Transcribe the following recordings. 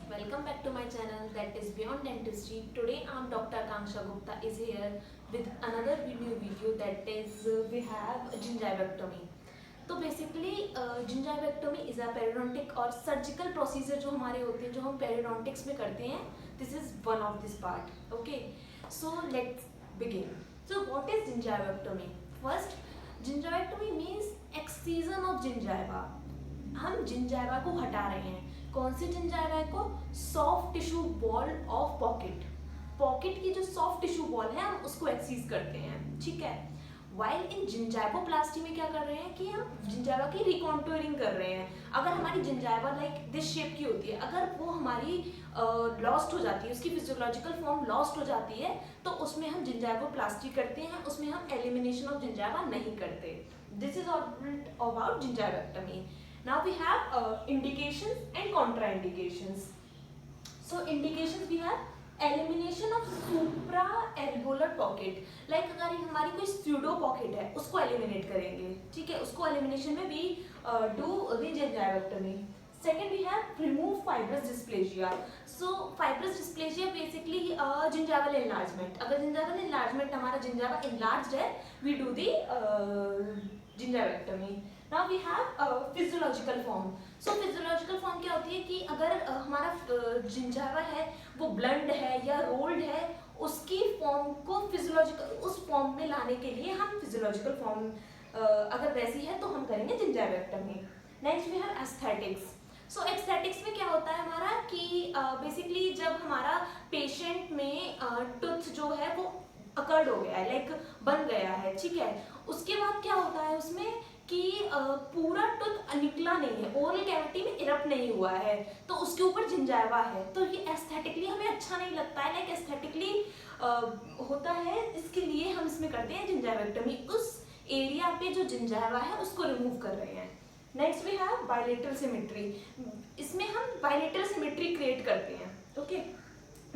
Welcome back to my channel that is Beyond Dentistry. Today I'm Dr. Akanksha Gupta is here with another new video that is we have gingivectomy. तो basically जिंजाइवेक्टोमी is a पेरिडोंटिक और surgical procedure जो हमारे होते हैं जो हम पेरिडोंटिक्स में करते हैं. This is one of this part. Okay, so let's begin. So what is gingivectomy? First, gingivectomy means excision of gingiva. हम जिंजाइवा को हटा रहे हैं. कौन सी जिंजाइवा को? Soft tissue wall of pocket. Pocket की जो सॉफ्ट टिश्यू बॉल है हम उसको एक्सीज करते हैं. ठीक है. वाइल इन जिंजाइवोप्लास्टी में क्या कर रहे हैं कि हम जिंजाइवा की रिकॉन्टूरिंग कर रहे हैं. अगर हमारी जिंजाइवा लाइक दिस शेप की होती है, अगर वो हमारी लॉस्ट हो जाती है, उसकी फिजियोलॉजिकल फॉर्म लॉस्ट हो जाती है, तो उसमें हम जिंजाइवोप्लास्टी करते हैं. उसमें हम एलिमिनेशन ऑफ जिंजाइवा नहीं करते. This is all about gingivectomy. Now we have indications and contraindications. So indications we have elimination of supra alveolar pocket. Like अगर हमारी कोई स्यूडो पॉकेट है उसको एलिमिनेट करेंगे. ठीक है, उसको एलिमिनेशन में we do the gingivectomy. Second we have remove fibrous dysplasia. So fibrous dysplasia basically gingival enlargement. अगर जिंजाइवल एनलार्जमेंट हमारा जिंजाइवा एनलार्ज्ड है, we do the gingivectomy. Now we have physiological form. So physiological form क्या होती है कि अगर हमारा gingiva है वो ब्लंड है या रोल्ड है, उसकी फॉर्म को फिजियोलॉजिकल उस फॉर्म में लाने के लिए हम फिजियोलॉजिकल फॉर्म अगर वैसी है तो हम करेंगे gingivectomy. Next we have aesthetics. So aesthetics में क्या होता है हमारा कि बेसिकली जब हमारा पेशेंट में टूथ जो है वो अकर्ड हो गया है, लाइक बन गया है. ठीक है, उसके बाद क्या होता है उसमें कि पूरा टूथ निकला नहीं है, ओरल कैविटी में इरप्ट नहीं हुआ है, तो उसके ऊपर जिंजाइवा है, तो ये एस्थेटिकली हमें अच्छा नहीं लगता है. लाइक एस्थेटिकली होता है, इसके लिए हम इसमें करते हैं जिंजाइवेक्टमी. उस एरिया पे जो जिंजाइवा है उसको रिमूव कर रहे हैं. Next we have bilateral symmetry. इसमें हम बायलेटरल सिमेट्री क्रिएट करते हैं. Okay.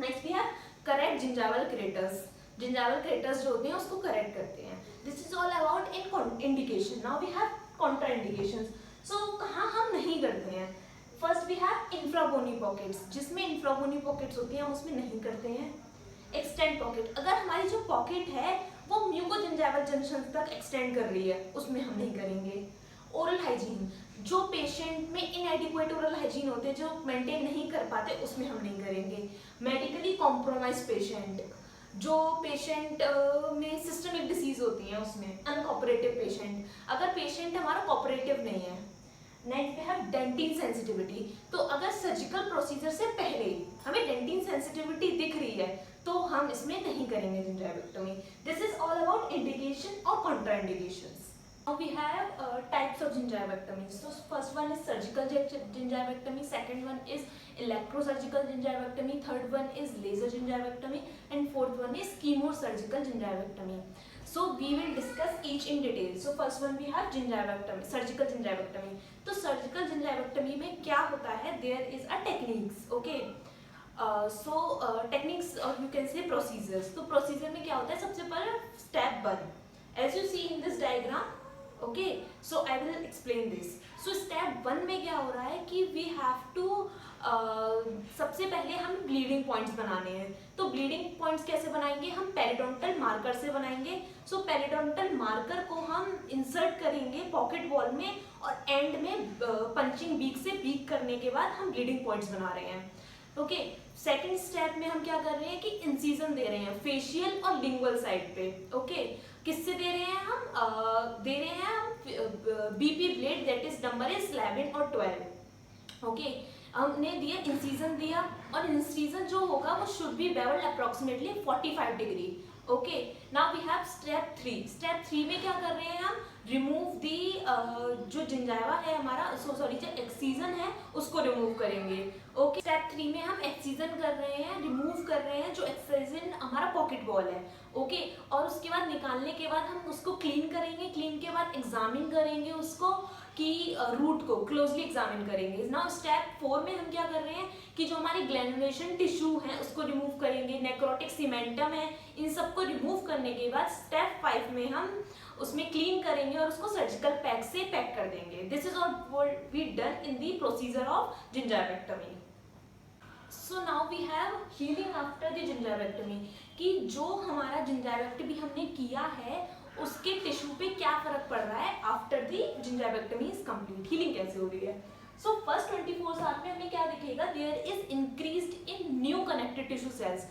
Next we have correct gingival craters. Gingival craters जो होते हैं उसको करेक्ट करते हैं. This is all about in indication. Now we have contraindications. So कहाँ हम नहीं करते हैं? First we have infrabony pockets. जिसमें इंफ्राबोनी पॉकेट्स होती हैं हम उसमें नहीं करते हैं. Extend pocket. अगर हमारी जो पॉकेट है वो म्यूकोजिंजाइवल जंक्शन तक एक्सटेंड कर रही है, उसमें हम नहीं करेंगे. Oral hygiene. जो पेशेंट में इनएडिक्वेट ओरल हाइजीन होते हैं, जो मेंटेन नहीं कर पाते, उसमें हम नहीं करेंगे. Medically compromise patient. जो पेशेंट में सिस्टमिक डिसीज होती है उसमें अनकोऑपरेटिव पेशेंट. अगर पेशेंट हमारा कोऑपरेटिव नहीं है. Next we have dentin sensitivity. तो अगर सर्जिकल प्रोसीजर से पहले हमें डेंटिन सेंसिटिविटी दिख रही है तो हम इसमें नहीं करेंगे gingivectomy. This is all about indication और contraindications. Now we have types of gingivectomy. So first one is surgical gingivectomy, second one is electrosurgical gingivectomy, third one is laser gingivectomy, and fourth one is chemosurgical gingivectomy. So we will discuss each in detail. So first one we have gingivectomy, surgical gingivectomy. तो surgical gingivectomy में क्या होता है? There is a techniques. Okay. Techniques or you can say procedures. तो procedure में क्या होता है? सबसे पहले step 1. As you see in this diagram. Okay, so I will explain this. So step 1 में क्या हो रहा है कि वी हैव टू सबसे पहले हम ब्लीडिंग पॉइंट्स बनाने हैं. तो ब्लीडिंग पॉइंट्स कैसे बनाएंगे? हम पेरिडोंटल मार्कर से बनाएंगे. सो पेरिडोंटल मार्कर को हम इंसर्ट करेंगे पॉकेट वॉल में और एंड में पंचिंग बीक से बीक करने के बाद हम ब्लीडिंग पॉइंट्स बना रहे हैं. ओके. सेकेंड स्टेप में हम क्या कर रहे हैं कि इंसिजन दे रहे हैं फेशियल और लिंगुअल साइड पे. ओके. किससे दे रहे हैं हम? दे रहे हैं हम BP blade, that is number is 11 और 12. ओके. हमने दिया इंसिजन दिया और इंसिजन जो होगा वो should be bevelled approximately 45 degree. Okay. Now we have step 3. Step 3 में क्या कर रहे हैं हम? रिमूव दी जो जिंजाइवा है हमारा, सॉरी जो एक्सीजन है उसको रिमूव करेंगे. ओके. स्टेप 3 में हम एक्सीजन कर रहे हैं, रिमूव कर रहे हैं जो एक्सीजन हमारा पॉकेट वॉल है. ओके. और उसके बाद निकालने के बाद हम उसको क्लीन करेंगे. क्लीन के बाद एग्जामिन करेंगे उसको कि रूट को क्लोजली एग्जामिन करेंगे. नाउ स्टेप 4 में हम क्या कर रहे हैं कि जो हमारी ग्लैनुलेशन टिश्यू है उसको रिमूव करेंगे. नेक्रोटिक सीमेंटम है, इन सबको रिमूव करने के बाद स्टेप 5 में हम उसमें क्लीन करेंगे और उसको सर्जिकल पैक से पैक कर देंगे. This is all we done in the procedure of gingivectomy. So now we have healing after the gingivectomy, कि जो हमारा जिंजाइवेक्टमी हमने किया है उसके टिश्यू पे क्या फर्क पड़ रहा है after the gingivectomy is complete, healing कैसे हो रही है। सो फर्स्ट 24 आवर्स में हमें क्या दिखेगा, there is increased in new connected tissue cells,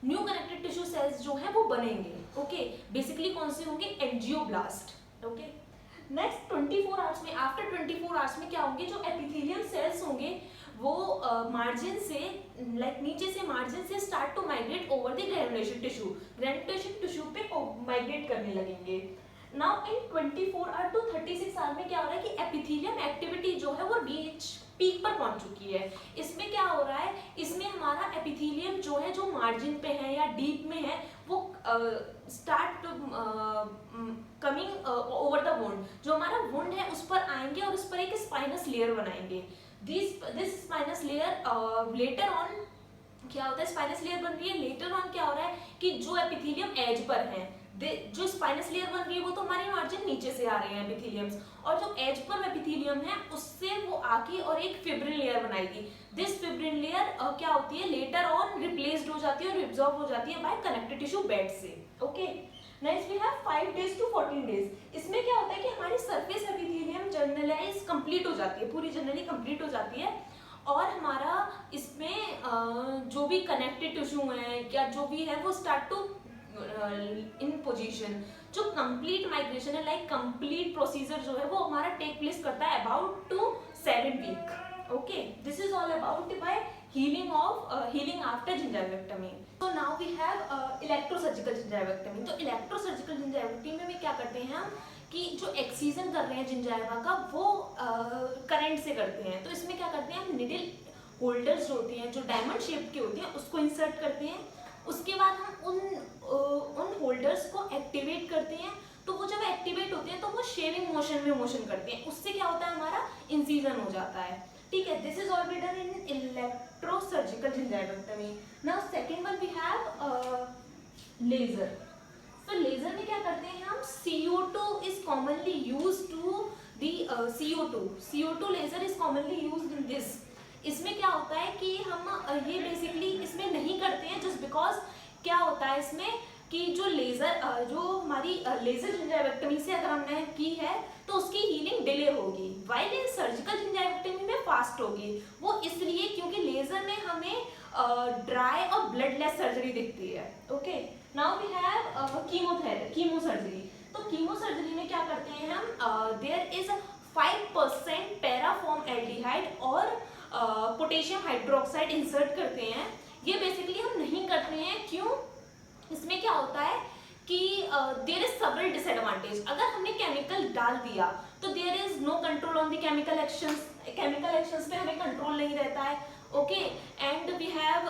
new connected tissue cells जो है वो बनेंगे। ओके, बेसिकली कौन से होंगे, एंजियोब्लास्ट। ओके, नेक्स्ट 24 आवर्स में, आफ्टर 24 आवर्स में क्या होंगे, जो एपिथेलियम सेल्स होंगे वो मार्जिन से लाइक नीचे से मार्जिन से start to migrate over the granulation tissue पे माइग्रेट करने लगेंगे। Now in 24 hour to 36 hour में क्या हो रहा है कि एपिथेलियम एक्टिविटी जो है वो रीच पीक पर पहुंच चुकी है। इसमें क्या हो रहा है, इसमें हमारा एपिथेलियम जो है जो मार्जिन पे है या डीप में है वो start coming over the wound, जो हमारा वुंड है उस पर आएंगे और उस पर एक स्पाइनस लेयर बनाएंगे। This spinous layer later on क्या होता है, स्पाइनस लेयर बन रही है, लेटर ऑन क्या हो रहा है कि जो एपिथेलियम एज पर है, जो स्पाइनस लेयर बन रही है वो तो हमारी मार्जिन नीचे से आ रहे हैं एपिथेलियम्स, और जो एज पर एपिथेलियम है उससे वो आके और एक फिब्रिन लेयर बनाएगी। दिस फिब्रिन लेयर क्या होती है, लेटर ऑन रिप्लेस्ड हो जाती है और रिब्जॉर्ब हो जाती है बाय कनेक्टिव टिश्यू बेड से। Okay, next we have 5 days to 14 days। इसमें क्या होता है कि हमारी सरफेस एपिथेलियम जनरलाइज कंप्लीट हो जाती है, पूरी जनरली कंप्लीट हो जाती है, और हमारा इसमें जो भी कनेक्टेड टिश्यू है या जो भी है वो स्टार्ट टू इन पोजीशन। जो कंप्लीट माइग्रेशन है, लाइक कंप्लीट प्रोसीजर जो है वो हमारा टेक प्लेस करता है about to 7 week। Okay, this is all about by healing after gingiviectomy। So now we have electrosurgical gingiviectomy। तो electrosurgical gingiviectomy में क्या करते हैं हम कि जो एक्सीजन कर रहे हैं जिंजाइवा का वो करंट से करते हैं। तो इसमें क्या करते हैं हम, निडल होल्डर्स जो होते हैं जो डायमंड शेप के होते हैं उसको इंसर्ट करते हैं। उसके बाद हम उन होल्डर्स को एक्टिवेट करते हैं। तो वो जब एक्टिवेट होते हैं तो वो शेविंग मोशन में मोशन करते हैं, उससे क्या होता है हमारा इंसिजन हो जाता है। ठीक है, this is all be done in electrosurgical gingivectomy. Now second one we have laser. तो लेजर में क्या करते हैं हम, CO2 is commonly used to the CO2 laser is commonly used in this. इसमें क्या होता है कि हम ये बेसिकली इसमें नहीं करते हैं जस्ट बिकॉज क्या होता है इसमें कि जो लेजर जो हमारी लेजर जिंजाइवेक्टमी से अगर हमने की है तो उसकी हीलिंग डिले होगी, वाइल इन सर्जिकल जिंजाइवेक्टमी में फास्ट होगी। वो इसलिए क्योंकि लेजर में हमें ड्राई और ब्लडलेस सर्जरी दिखती है। Okay, now we have chemo surgery. तो कीमो सर्जरी में क्या करते हैं हम, देयर इज 5% पैराफॉर्म एल्डिहाइड और पोटेशियम हाइड्रोक्साइड इंसर्ट करते हैं। ये बेसिकली हम नहीं करते हैं, क्यों, इसमें क्या होता है कि देयर इज सेवरल डिसएडवांटेज। अगर हमने केमिकल डाल दिया तो there is no control on the chemical actions पे हमें कंट्रोल नहीं रहता है। ओके, एंड वी हैव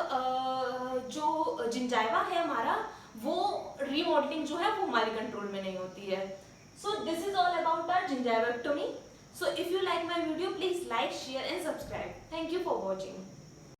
जो जिंजाइवा है हमारा वो रीमॉडलिंग जो है वो हमारे कंट्रोल में नहीं होती है। So this is all about our gingivectomy. So if you like my video, please like, share and subscribe. Thank you for watching.